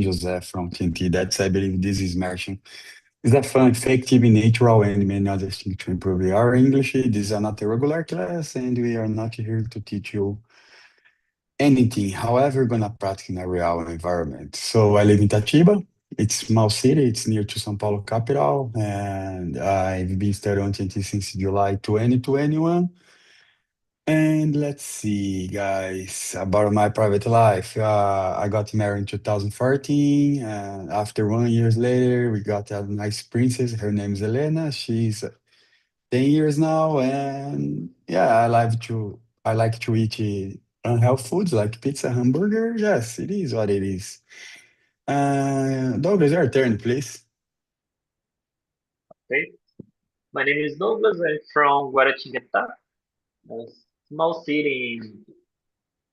Joseph from TNT. That's, I believe, this is immersion. It's a fun, effective, natural, and many other things to improve our English. This is not a regular class, and we are not here to teach you anything. However, we're gonna practice in a real environment. So I live in Tatiba. It's small city. It's near to São Paulo capital, and I've been studying TNT since July 2021. And let's see, guys, about my private life. I got married in 2014, and after 1 year later, we got a nice princess. Her name is Elena. She's 10 years now, and yeah, I like to eat unhealthy foods like pizza, hamburger. Yes, it is what it is. Douglas, your turn, please. Okay. My name is Douglas. I'm from Guaratinguetá, a small city in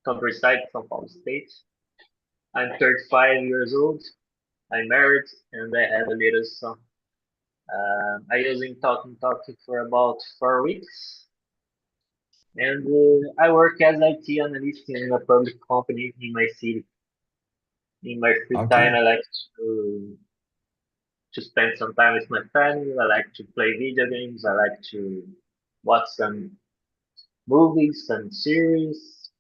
countryside, São Paulo State. I'm 35 years old. I'm married and I have a little son. I using TalkNtalk for about 4 weeks, and I work as IT analyst in a public company in my city. In my free time, Okay. I like to spend some time with my family. I like to play video games. I like to watch some movies, some series,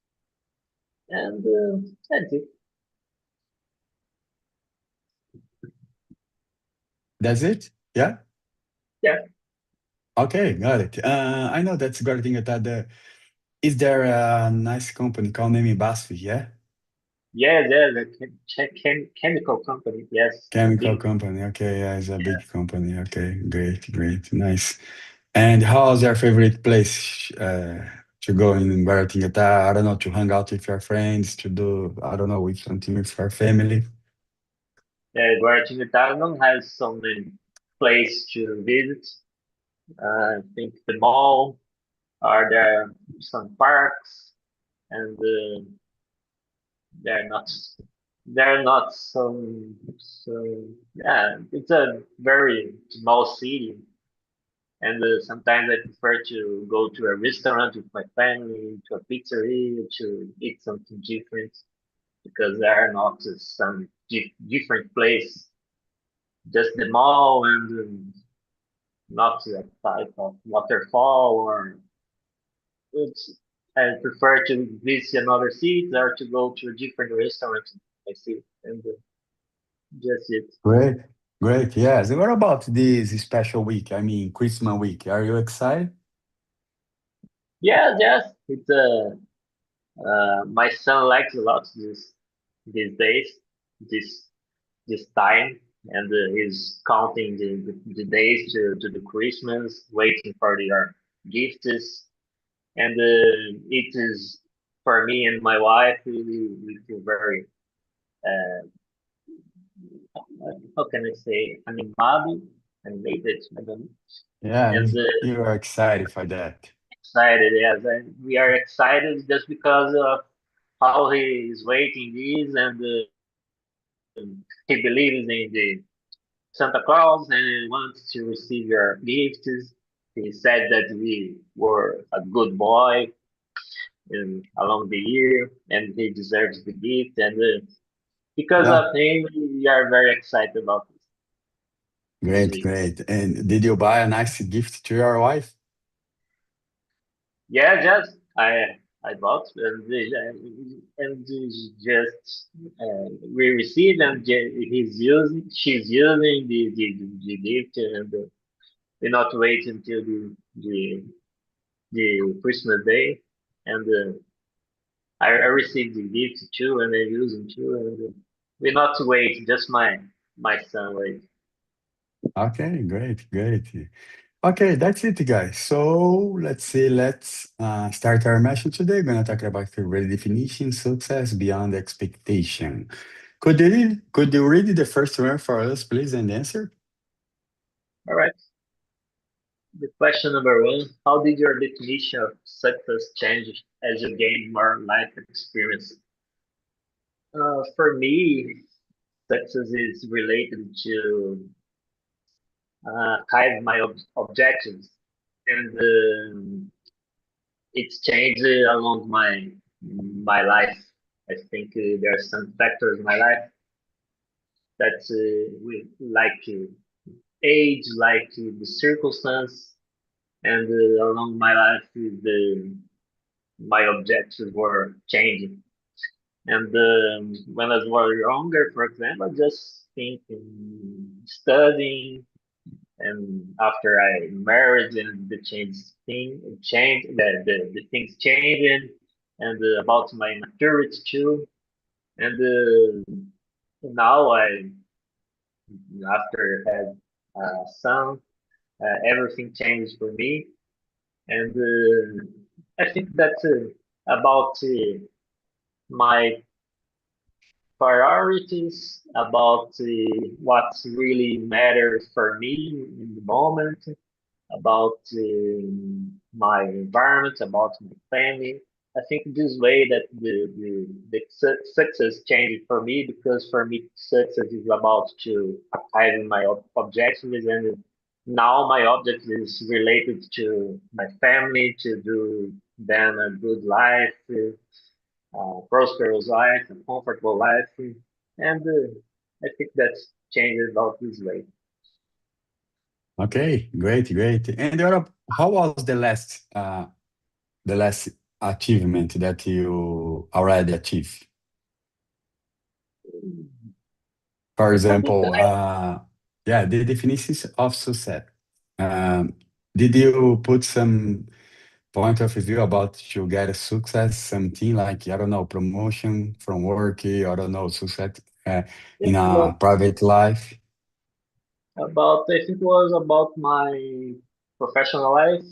and that's it. That's it? Yeah? Yeah, Okay, got it. I know that's a good thing that is there a nice company called Name Basfi, yeah? yeah, the chemical company. Yes, the Chemical big one. company. Okay, yeah, it's a big company. Okay, great, great, nice. And how's your favorite place to go in Guaratinguetá? I don't know, to hang out with your friends, to do, I don't know, with something with your family. Guaratinguetá has so many places to visit. I think the mall, are there some parks, and they're not they're not so yeah. It's a very small city, and sometimes I prefer to go to a restaurant with my family, to a pizzeria, to eat something different because there are not some different place, just the mall and not a type of waterfall or it's. I prefer to visit another city or to go to a different restaurant in my city and just it. Great, great, yes. And what about this special week? I mean, Christmas week. Are you excited? Yeah, yes, it's my son likes a lot these days, this this time, and he's counting the days to the Christmas, waiting for their gifts, and it is for me and my wife. We feel very how can I say animated, I don't know, Yeah, and you are excited for that. excited. Yes, and we are excited just because of how he is waiting this, and he believes in the Santa Claus and he wants to receive your gifts. He said that we were a good boy along the year, and he deserves the gift. And because Yeah, of him, we are very excited about this great, week. great. And did you buy a nice gift to your wife? Yeah, just I bought and just we received and she's using the gift and we not wait until the Christmas day and I received the gift too and I use them too and we not wait just my son wait. Okay, great, great. Okay, that's it, guys. So let's see, let's start our mission today. We're gonna talk about the redefinition success beyond expectation. Could you read the first one for us, please, and answer? All right. The question number one: how did your definition of success change as you gained more life experience? For me, success is related to kind of my objectives, and it's changed along my life. I think there are some factors in my life that we like age, like the circumstance, and along my life, my objectives were changing. And when I was younger, for example, I just think in studying, and after I married and the changed, the things changing, and about my maturity too. And now after I had a son, everything changed for me. And I think that's about my priorities, about what really matters for me in the moment, about my environment, about my family. I think this way that success changed for me, because for me success is about to achieving my objectives, and now my objective is related to my family, to do them a good life, prosperous life, a comfortable life, and I think that's changed about this way. Okay, great, great. And how was the last achievement that you already achieved? For I think example, yeah, the definitions of success. Um, did you put some point of view about to get a success, something like, I don't know, promotion from work, I don't know, success it in was a private life? about, I think it was about my professional life.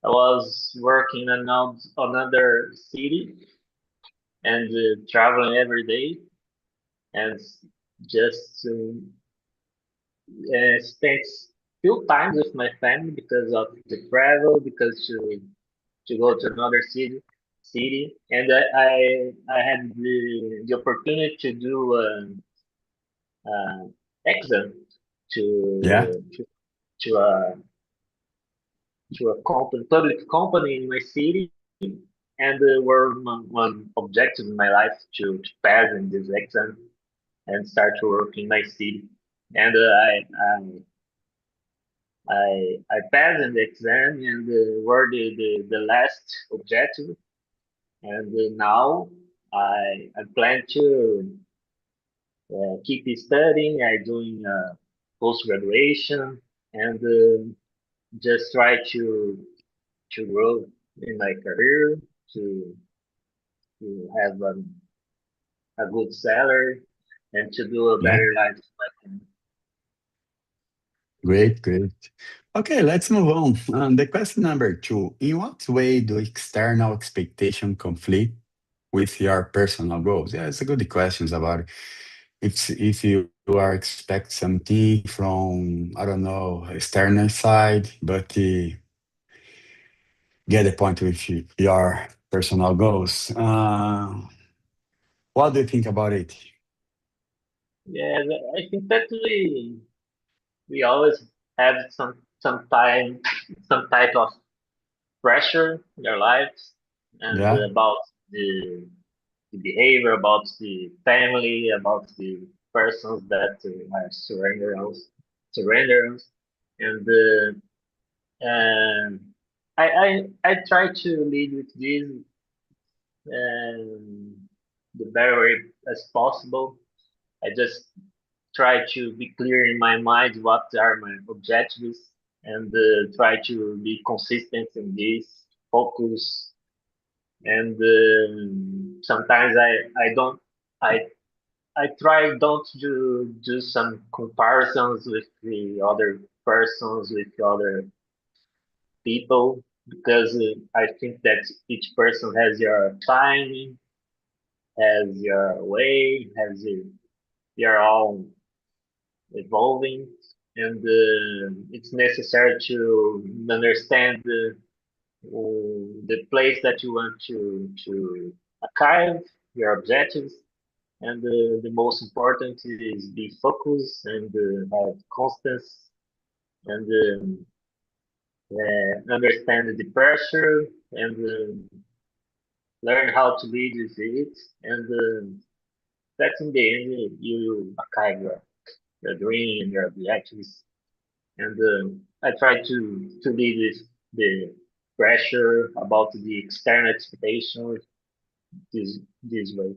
I was working in another city and traveling every day, and just spent few times with my family because of the travel, because to go to another city, and I had the opportunity to do an exam Yeah, to a public company in my city, and were one objective in my life to pass in this exam and start to work in my city. And I passed in the exam, and were the last objective. And now I plan to keep studying. I doing post graduation, and just try to grow in my career, to to have a good salary, and to do a yeah, better life. great, great. Okay, let's move on. The question number two, in what way do external expectation conflict with your personal goals? Yeah, it's a good questions about if you are expect something from, I don't know, external side, but get the point with your personal goals. What do you think about it? Yeah, I think that we always have some type of pressure in our lives, and Yeah, about the the behavior, about the family, about the persons that are surrender us, and and I try to lead with this um, the better way as possible. I just try to be clear in my mind what are my objectives, and try to be consistent in this, focus, and sometimes I don't I I try don't do some comparisons with the other persons, with other people, because I think that each person has your time, has your way, has your own evolving, and it's necessary to understand the place that you want to achieve your objectives. And the most important is be focused and have constance, and understand the pressure, and learn how to lead with it, and that in the end you achieve your dream and your objectives. And I try to lead with the pressure about the external expectations this way.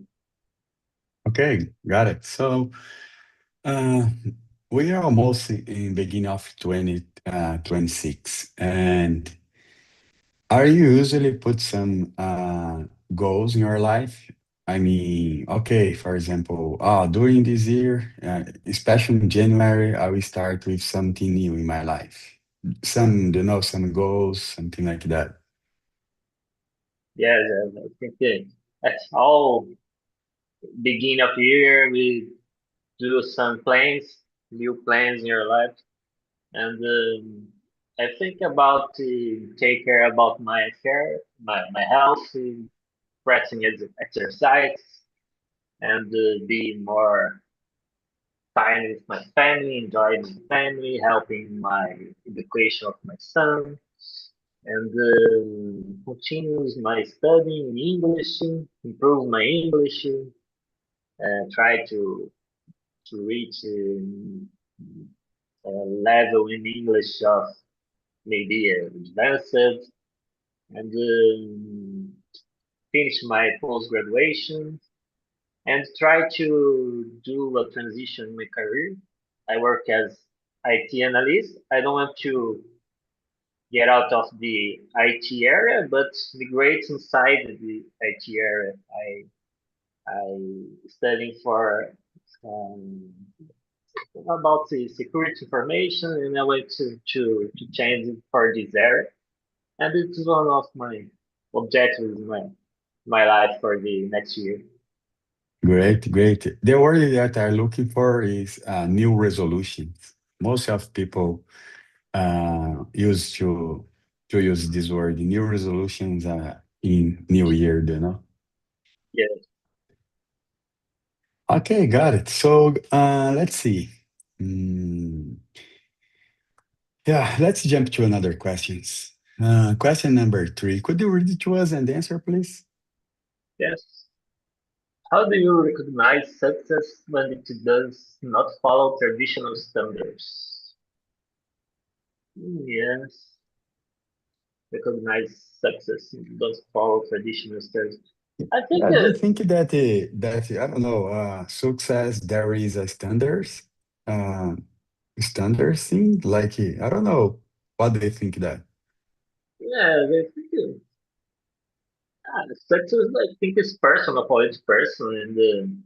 Okay, got it. So uh, we are almost in beginning of 2026, and are you usually put some goals in your life? I mean, okay, for example, during this year, especially in January, I will start with something new in my life. Some goals, something like that. Yes, I think that's all beginning of year we do some plans, new plans in your life, and I think about to take care about my care, my health, practicing exercise, and be more time with my family, enjoy my family, helping my education of my son, and continues my studying in English, improve my English, try to reach a level in English of maybe advanced, and finish my post graduation, and try to do a transition in my career. I work as IT analyst. I don't want to get out of the IT area, but migrate inside the IT area. I studying for um, about the security information, and I want to change it for this area. And it's one of my objectives in my life for the next year. Great, great. The word that I'm looking for is new resolutions. Most of people used to use this word, new resolutions in New Year. Yes, Okay, got it. So let's see. Mm, yeah, let's jump to another questions. Question number three. Could you read it to us and answer, please? yes. How do you recognize success when it does not follow traditional standards? Yes, recognize success does follow traditional standards. I think Do you think that I don't know, success there is a uh, standards thing? Like I don't know. What do you think that? yeah, I think success I think is personal for each person, and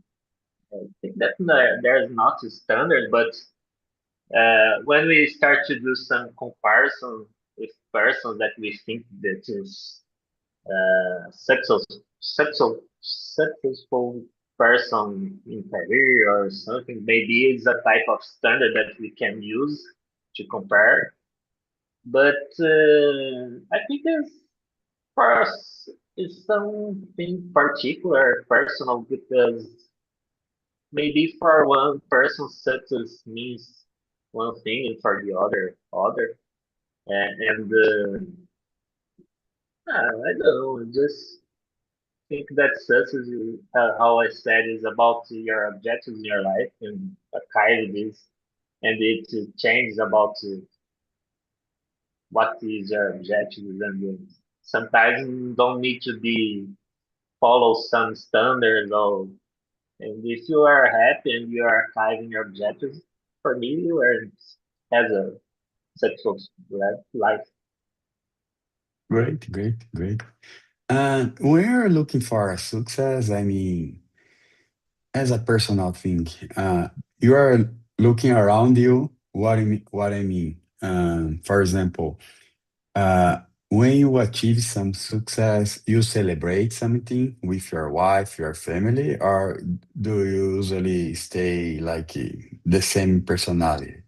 I think that there's not a standard, but when we start to do some comparison with persons that we think that is successful person in career or something, maybe it's a type of standard that we can use to compare. But I think it's for us it's something particular, personal, because maybe for one person success means one thing and for the other. And I don't know, just think that success is, how I said, is about your objectives in your life and what kind it is, and it changes about what is your objectives, and sometimes you don't need to be follow some standards or, and if you are happy and you are achieving your objectives, for me you are has a successful life. Great, great, great. When you're looking for a success, I mean, as a personal thing, you are looking around you. What I mean, for example, uh, when you achieve some success, you celebrate something with your wife, your family, or do you usually stay like the same personality?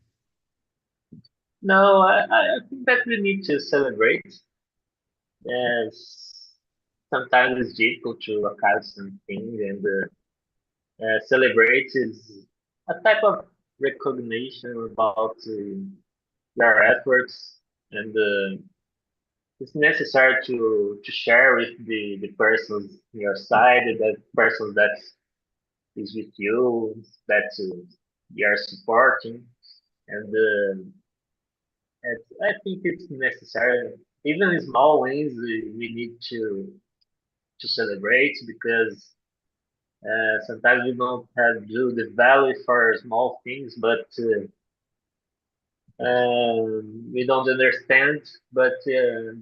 No, I think that we need to celebrate. Yes, sometimes it's difficult to achieve something, and celebrate is a type of recognition about your efforts, and it's necessary to share with the persons on your side, and the persons that is with you, that you are supporting, and I think it's necessary. Even small wins we need to celebrate because sometimes we don't have do the value for small things, but we don't understand. But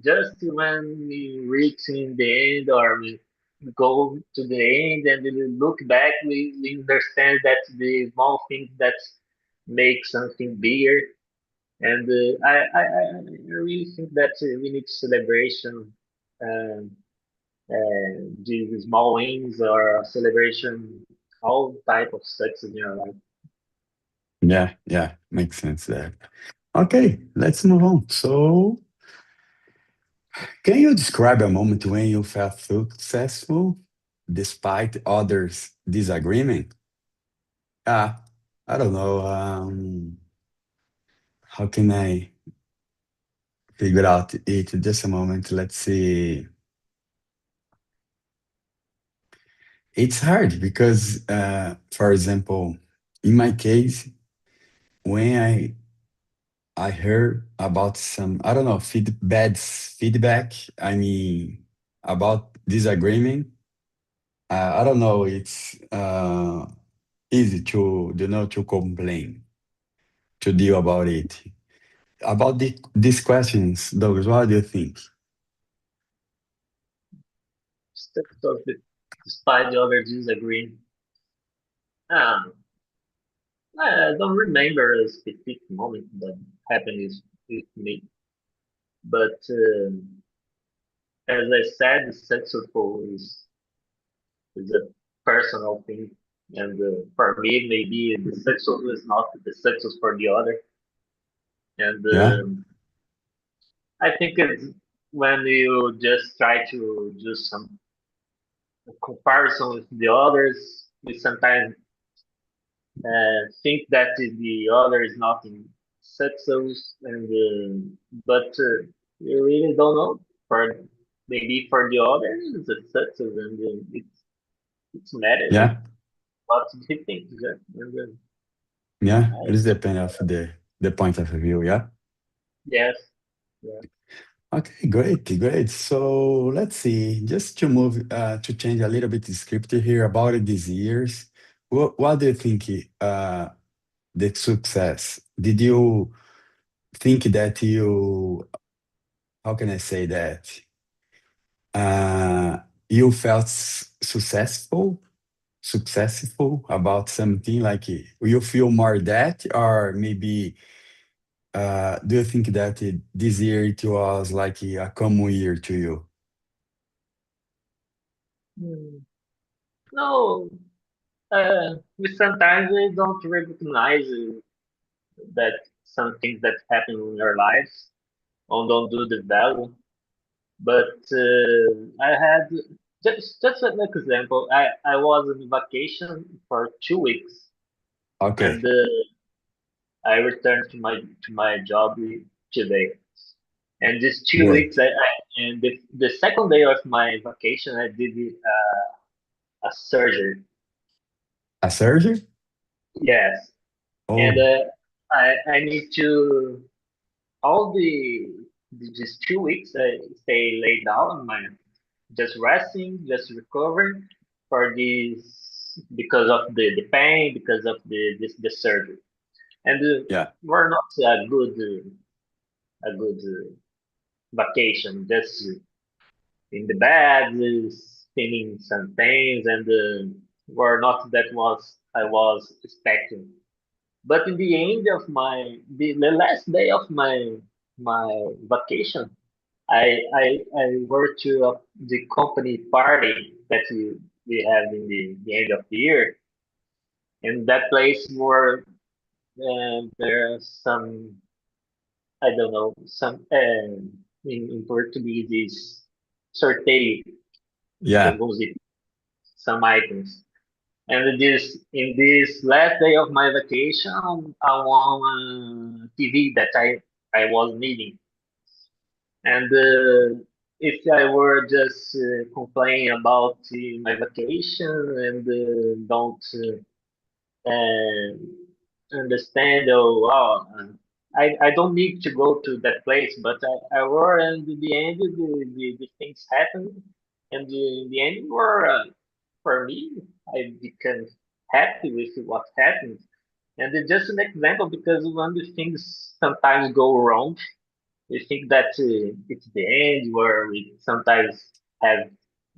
just when we reach in the end or we go to the end and we look back, we understand that the small things that make something bigger. And I really think that we need celebration, um, these small wins or celebration, all type of success in your life. Yeah, yeah, makes sense there. Okay, let's move on. So, can you describe a moment when you felt successful despite others' disagreement? Ah, I don't know. How can I figure out it? Just a moment. Let's see. It's hard because, for example, in my case, when I heard about some, I don't know, bad feedback, I mean, about disagreement, I don't know, it's easy to, to complain, to deal about it. About these questions, Douglas, what do you think? So despite the others disagreeing, um, I don't remember a specific moment that happened with me, but as I said, successful is a personal thing, and for me, maybe the success is not the success for the other, and Yeah, I think it's when you just try to do some comparison with the others, we sometimes think that the other is not in success, and but you really don't know. For maybe for the other, it's a success, and it's matter with yeah, lots of things. Yeah. And yeah. It I, is depend of the point of view, yeah. yes, yeah. Okay, great, great. So let's see, just to move, to change a little bit the script here about these years. What do you think, the success? Did you think that how can I say that? Uh, you felt successful about something like you feel more that, or maybe do you think that this year it was like a common year to you? Hmm. No, we sometimes we don't recognize that some things that happen in our lives or don't do the value. But I had just an example. I was on vacation for 2 weeks, Okay, and I returned to my job today. And these two weeks, great. and the second day of my vacation, I did a surgery. A surgery? Yes, and Oh, I need to all these 2 weeks I stay laid down, my just resting, just recovering for this because of the pain, because of the surgery, and yeah, we're not a good vacation. Just in the bed, spinning some things, and were not that was I was expecting. But in the end of the last day of my vacation, I worked to the company party that we have in the end of the year, and that place where there's some I don't know some in Portuguese is sorteio de yeah. alguns some items. And this in this last day of my vacation, I won a TV that I was needing, and if I were just complaining about my vacation and don't understand, oh, wow, I don't need to go to that place, but I were, and in the end, the things happen, and in the end, were for me, I became happy with what happened. And it's just an example because when the things sometimes go wrong, we think that it's the end, where we sometimes have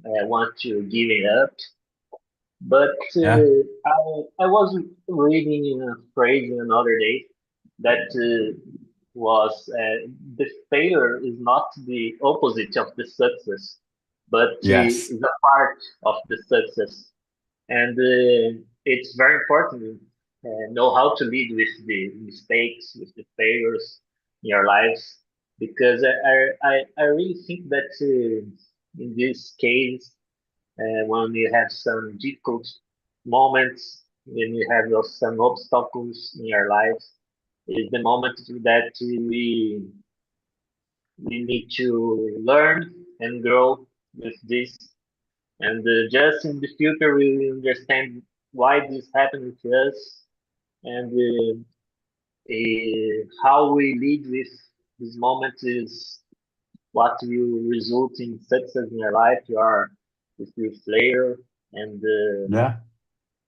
want to give it up. But Yeah. I was reading a phrase another day that was the failure is not the opposite of the success, but Yes. is a part of the success. And it's very important know how to lead with the mistakes, with the failures in your lives, because I really think that in this case, when you have some difficult moments, when you have some obstacles in your lives, is the moment that we need to learn and grow with this. And just in the future, we will understand why this happened to us and how we lead with this moment is what will result in success in your life. You are with your flair, and Yeah.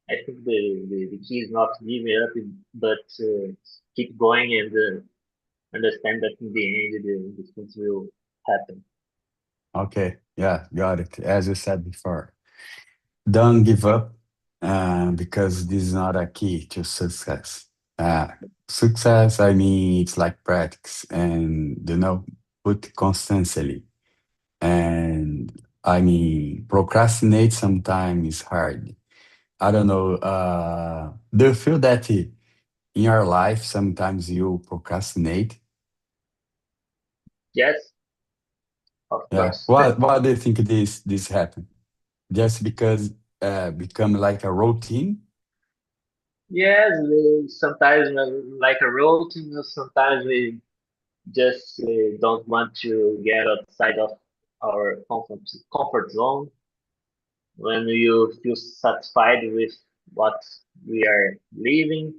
I think the key is not giving up, but keep going and understand that in the end, the things will happen. Okay. Yeah. Got it. As you said before, don't give up because this is not a key to success. Uh, Success, I mean, it's like practice and, put constantly. And I mean, procrastinate sometimes is hard. I don't know. Do you feel that in your life sometimes you procrastinate? Yes, of Yeah. course. Why do you think this happened? Just because become like a routine? Yes, sometimes like a routine, sometimes we just don't want to get outside of our comfort zone. When you feel satisfied with what we are living,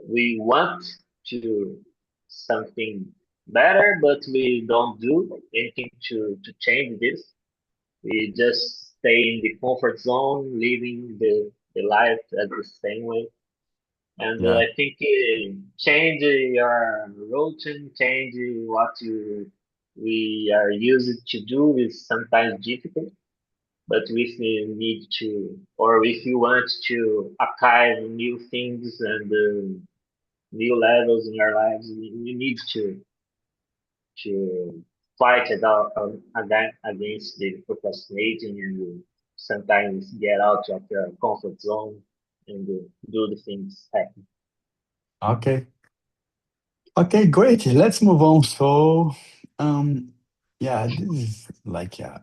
we want to something better, but we don't do anything to change this. We just stay in the comfort zone, living the life at the same way. And Yeah. I think change your routine, change what we are used to do is sometimes difficult. But if you need to, or if you want to archive new things and new levels in your lives, you need to fight it out against the procrastinating and sometimes get out of your comfort zone and do the things happen. Okay. Okay, great. Let's move on. So, um, yeah, this is like, yeah,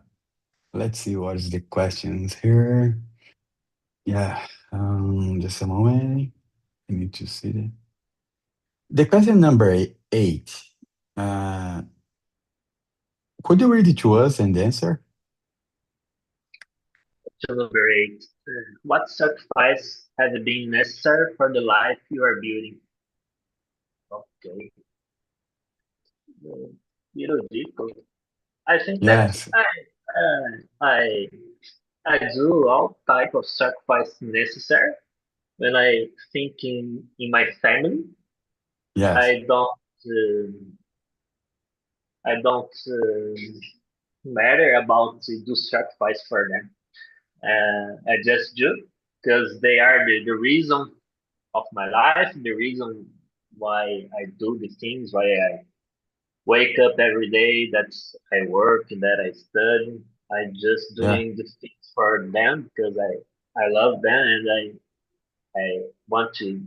let's see what is the questions here. Yeah, just a moment. I need to see that. The question number eight. Uh, could you read it to us and answer? So number eight, what sacrifice has been necessary for the life you are building? Okay, uh, little difficult. I think that Yes, I I do all type of sacrifice necessary when I think in my family. yes, I don't I don't matter about to do sacrifice for them. I just do because they are the reason of my life, the reason why I do the things, why I wake up every day, that I work and that I study. I just yeah, doing the things for them because I love them and I want to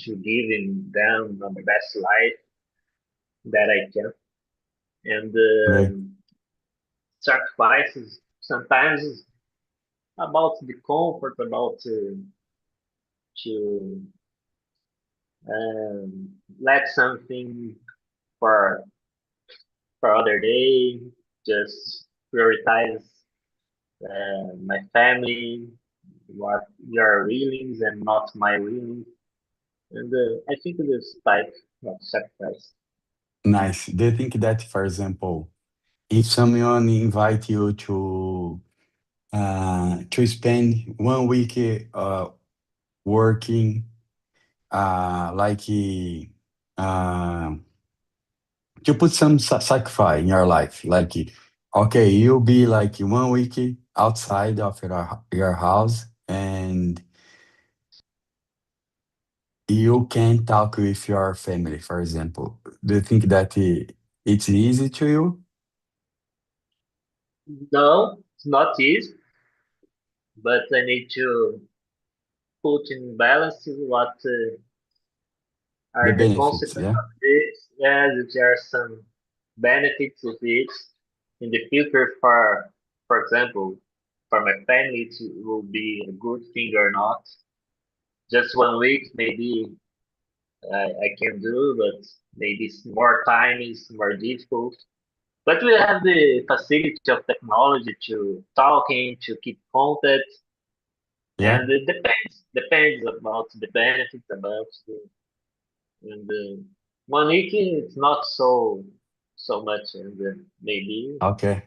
give them the best life that I can. And great. sacrifices sometimes about the comfort, about to let something for for other day. just prioritize my family, what your willings and not my willings. And I think this type of sacrifice. Nice. Do you think that, for example, if someone invite you to spend 1 week working, like uh, to put some sacrifice in your life, like okay, you'll be like 1 week outside of your house, and you can talk with your family, for example. Do you think that it's easy to you? No, it's not easy, but I need to put in balance what The are the benefits, consequences yeah? of this. Yes, if there are some benefits of it in the future for example, for my family, it will be a good thing or not. Just 1 week, maybe I can do, but maybe more time is more difficult. But we have the facility of technology to talking, to keep contact, Yeah. and it depends about the benefits about the and the 1 week it's not so much, and maybe Okay.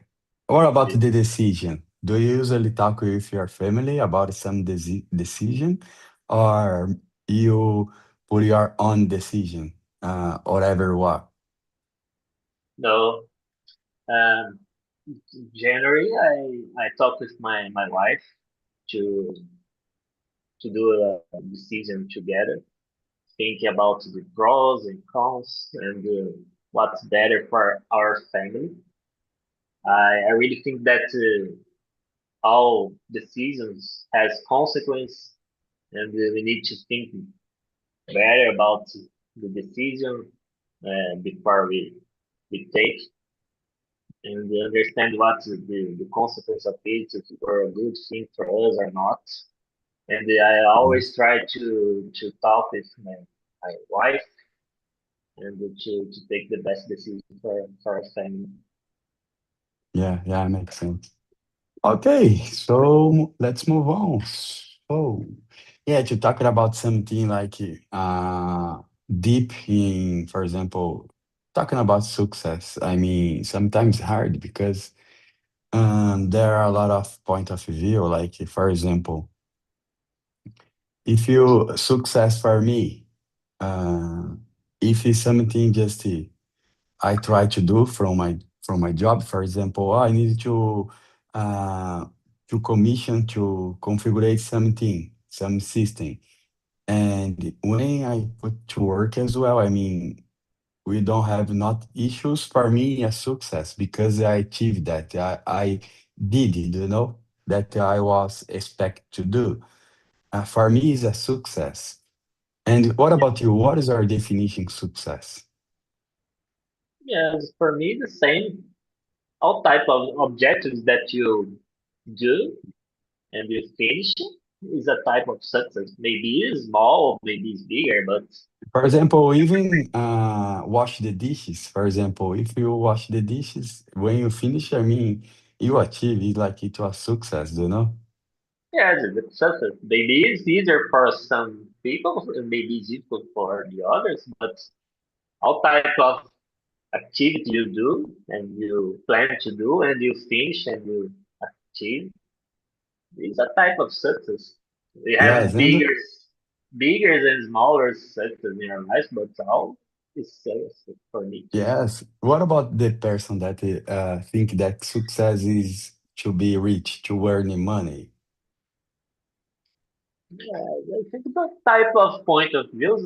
What about the, the decision? Do you usually talk with your family about some decision, or you put your own decision, whatever what? no. Um, January, I talked with my wife to do a decision together, thinking about the pros and cons and what's better for our family. I really think that all decisions has consequence, and we need to think better about the decision before we take and understand what the consequence of it, if it were a good thing for us or not. And I always Yes. try to talk with my wife and to take the best decision for our family. Yeah, yeah, makes sense. Okay, so let's move on. So, yeah, to talking about something like deep in, for example, talking about success. I mean, sometimes hard because there are a lot of point of view. Like, for example, if you success for me, uh, if it's something just I try to do from my job. For example, I need uh, to commission to configure something, some system. And when I put to work as well, I mean, we don't have not issues for me a success because I achieved that. I did it, that I was expect to do. For me, is a success. And what about you? What is our definition success? Yes, for me the same. All type of objectives that you do and you finish is a type of success. Maybe it's small, maybe it's bigger, but For example, even wash the dishes. For example, if you wash the dishes, when you finish, I mean, you achieve it like it was success, yeah, it's a success. Maybe it's easier for some people, and maybe it's difficult for the others, but all type of activity you do and you plan to do and you finish and you achieve is a type of success. We Yes, have and bigger and smaller success in our lives, but all is success for me too. yes. What about the person that think that success is to be rich, to earn money? Yeah, I think that type of point of views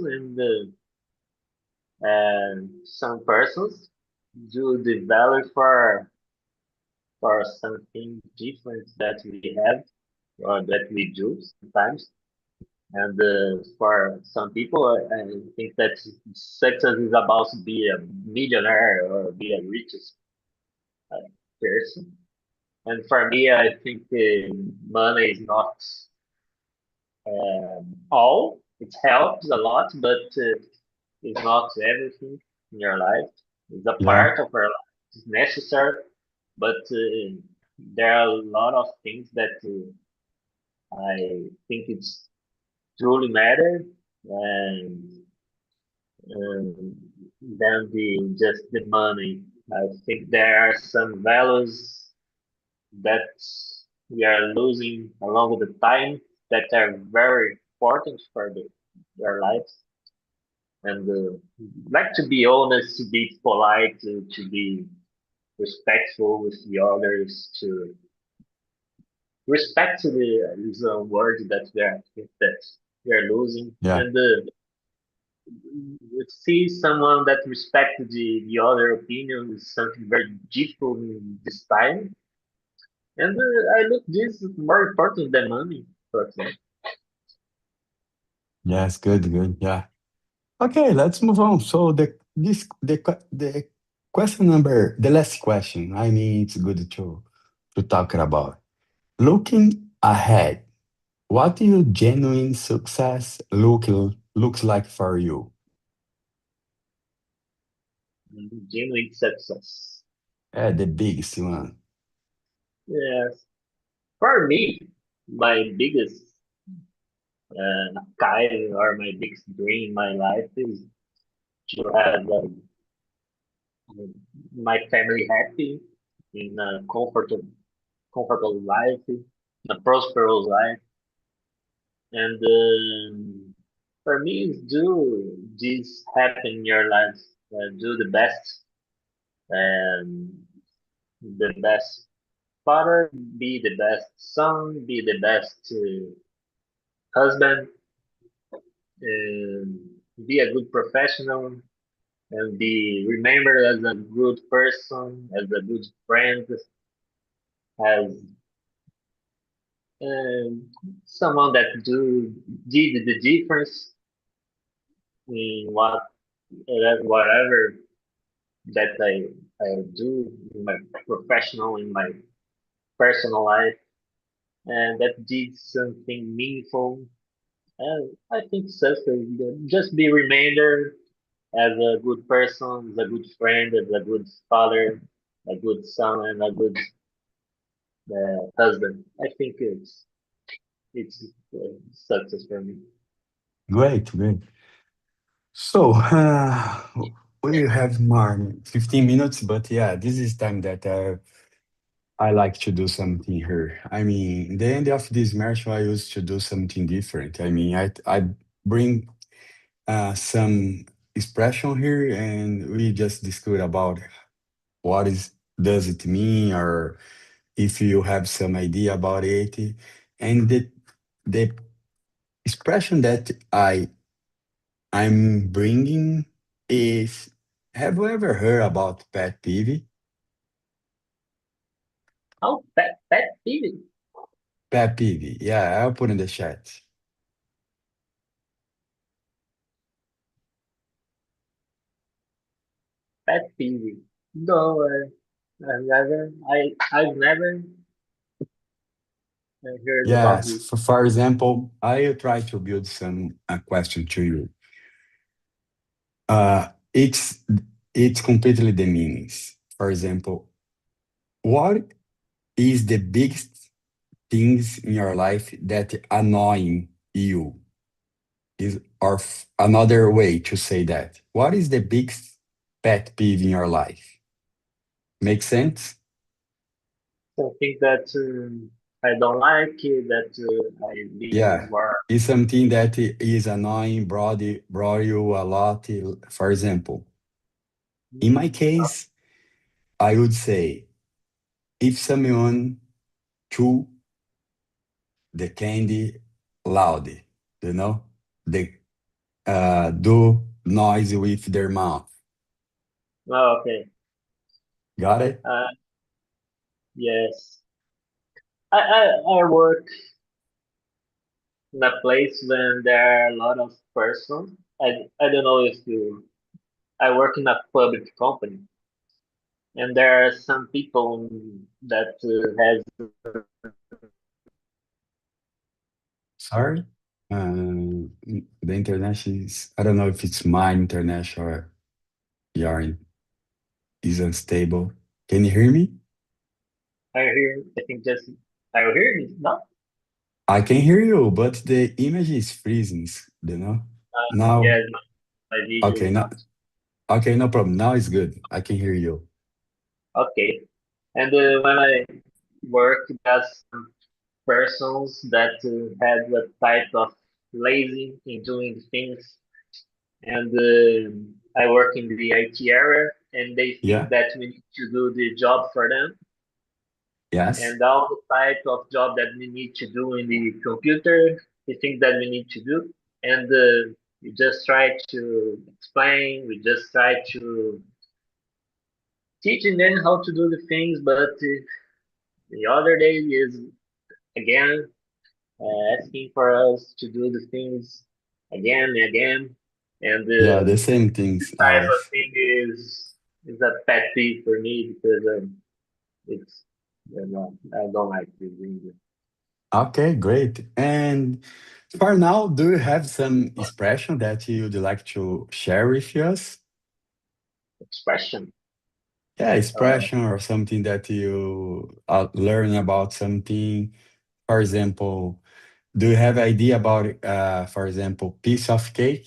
and some persons do the value for something different that we have or that we do sometimes. And for some people, I think that success is about to be a millionaire or be a richest uh, person. And for me, I think money is not all. It helps a lot, but it's not everything in your life. It's a Yeah, part of our life. It's necessary, but there are a lot of things that I think it's truly matter, and than the just the money. I think there are some values that we are losing along with the time that are very important for their lives. And like to be honest, to be polite, to be respectful with the others, to respect the is a word that we are losing, Yeah. and see someone that respects the other opinion is something very difficult in this time. And I look this is more important than money, for example. Yes, good, good. Yeah. Okay, let's move on. So the question number, the last question. I mean, it's good to talk about. Looking ahead, what do your genuine success looks like for you? Genuine success. The biggest one. Yes, for me, my biggest kind or my biggest dream in my life is to have my family happy in a comfortable life, a prosperous life, and for me, is do this happen in your life. Do um, the best father, be the best son, be the best husband, and be a good professional, and be remembered as a good person, as a good friend, as um, someone that did the difference in whatever that I do in my professional, in my personal life, and that did something meaningful. And I think success just be remembered as a good person, as a good friend, as a good father, a good son, and a good husband. I think it's success for me. Great, great. So, we have more 15 minutes, but yeah, this is time that I like to do something here. I mean, the end of this martial, I used to do something different. I mean, I bring some expression here, and we just discuss about what is does it mean, or if you have some idea about it. And the expression that I'm bringing is, have you ever heard about pet peeve? Oh, pet peeve. Pet peeve, yeah, I'll put in the chat. Pet peeve. No, I've never heard about Yes, this. for example, I try to build some a question to you. Uh, it's it's completely the meanings. For example, what is the biggest things in your life that annoying you? Is or another way to say that? What is the biggest pet peeve in your life? Make sense? Something that I don't like, that I Yeah, being more. it's something that is annoying, brought you a lot. For example, in my case, I would say if someone chew the candy loud, they do noise with their mouth. Oh, okay. Got it? Uh, yes. I work in a place when there are a lot of persons. I don't know if you. I work in a public company, and there are some people that has Sorry. The international is, I don't know if it's my international or your is unstable. Can you hear me? I hear. I think just I hear me. No. I can hear you, but the image is freezing, you know? Now, Yes, my video okay, is no, not. okay, no problem. Now it's good. I can hear you. Okay. And when I work, there's some persons that had a type of lazy in doing things, and I work in the IT area, and they think Yeah? that we need to do the job for them, Yes? and all the type of job that we need to do in the computer, they think that we need to do, and we just try to explain, we just try to teaching them how to do the things, but the other day is again asking for us to do the things again and again, and Yeah, the same this things type of always. thing is a pet peeve for me because it's I don't like this English Okay, great. And for now, do you have some expression that you'd like to share with us? expression. Yeah, Uh, expression or something that you learn about something. For example, do you have idea about, for example, piece of cake?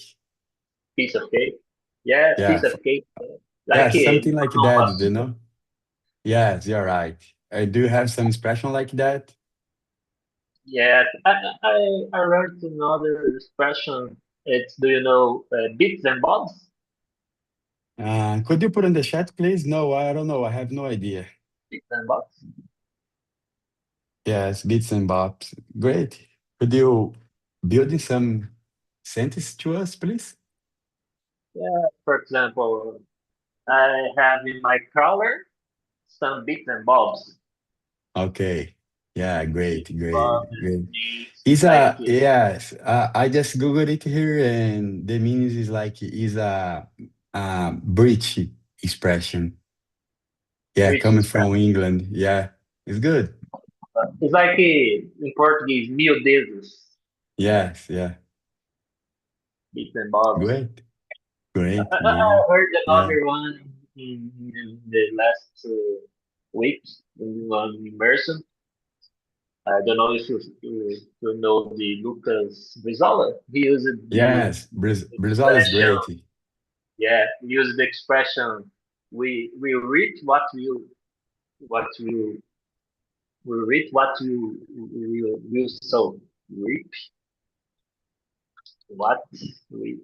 Piece of cake. Yeah, Yeah, piece of cake. yeah, Like something like that, normal. you know? Yes, you're right. Do you have some expression like that? Yeah, I learned another expression. It's do you know bits and bobs? Could you put in the chat, please? No, I don't know. I have no idea. Bits and bobs. Yes, bits and bobs. Great. Could you build in some sentence to us, please? Yeah, for example, I have in my crawler some bits and bobs. Okay. Yeah, Bits great, and bobs great, great. means Is like a yes. I just googled it here, and the meaning is like is a British expression. Yeah, rich coming from expression. England. Yeah, it's good. It's like in Portuguese, mil dedos, Yes, yeah, bits and bobs. great, great, I great. heard Yeah, another one in the last week in one immersion. I don't know if you know the Lucas Brizola. He used the yes. Brazil is expression, great. yeah, he used the expression, we reap what we reap what we will sow. Reap what we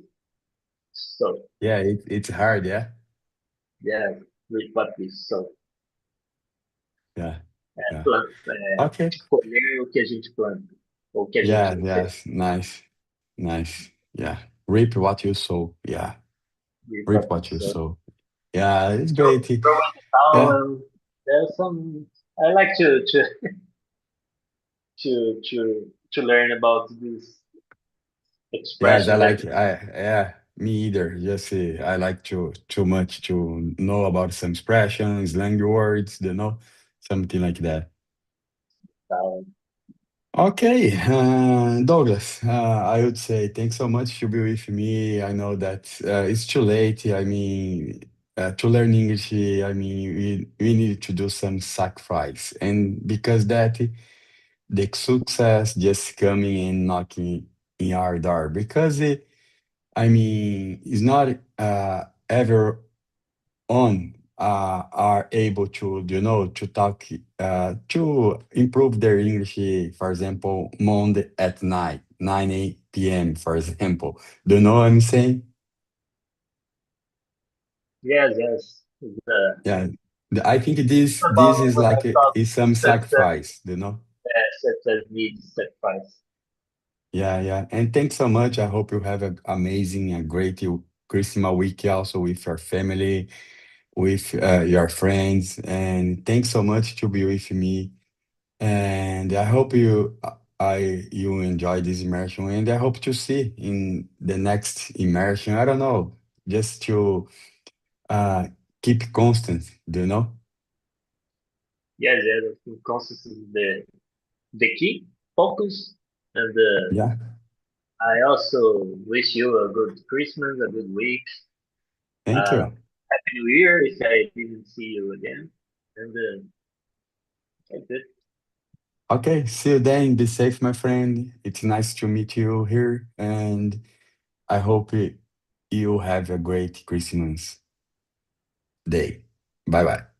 sow. Yeah, it's hard. Yeah, Yeah, reap what we sow. yeah, yeah. Planta, Okay. colher o que a gente planta, ou o que a Yeah, gente yes, nice, nice. Yeah, reap what you sow. Yeah, reap reap what we what you sow. sow. Yeah, it's So, great. growing now, Yeah, there's some I like to learn about these yes, I expressions that like. Yeah, me either. Just I like too much to know about some expressions, slang words, something like that. uh, Okay, Douglas, I would say thanks so much to be with me. I know that it's too late. I mean, to learn English, I mean, we need to do some sacrifice. And because that, the success just coming and knocking in our door. Because I mean, it's not ever on are able to, to talk, to improve their English, for example, Monday at night, 9 p.m., for example. Do you know what I'm saying? yes, yes, it's, Yeah. I think this about is when like I talk is some success, sacrifice. success needs sacrifice. Yeah, yeah. And thanks so much. I hope you have an amazing and great Christmas week also with your family, with your friends. And thanks so much to be with me. And I hope you enjoy this immersion, and I hope to see in the next immersion. I don't know, just to uh, keep constant, do you know? Yes, yes, I think consistency is the key. Focus, and Yeah, I also wish you a good Christmas, a good week, thank uh, you. Happy New Year if I didn't see you again, and Okay, good. Okay, see you then. Be safe, my friend. It's nice to meet you here, and I hope you have a great Christmas day. Bye bye.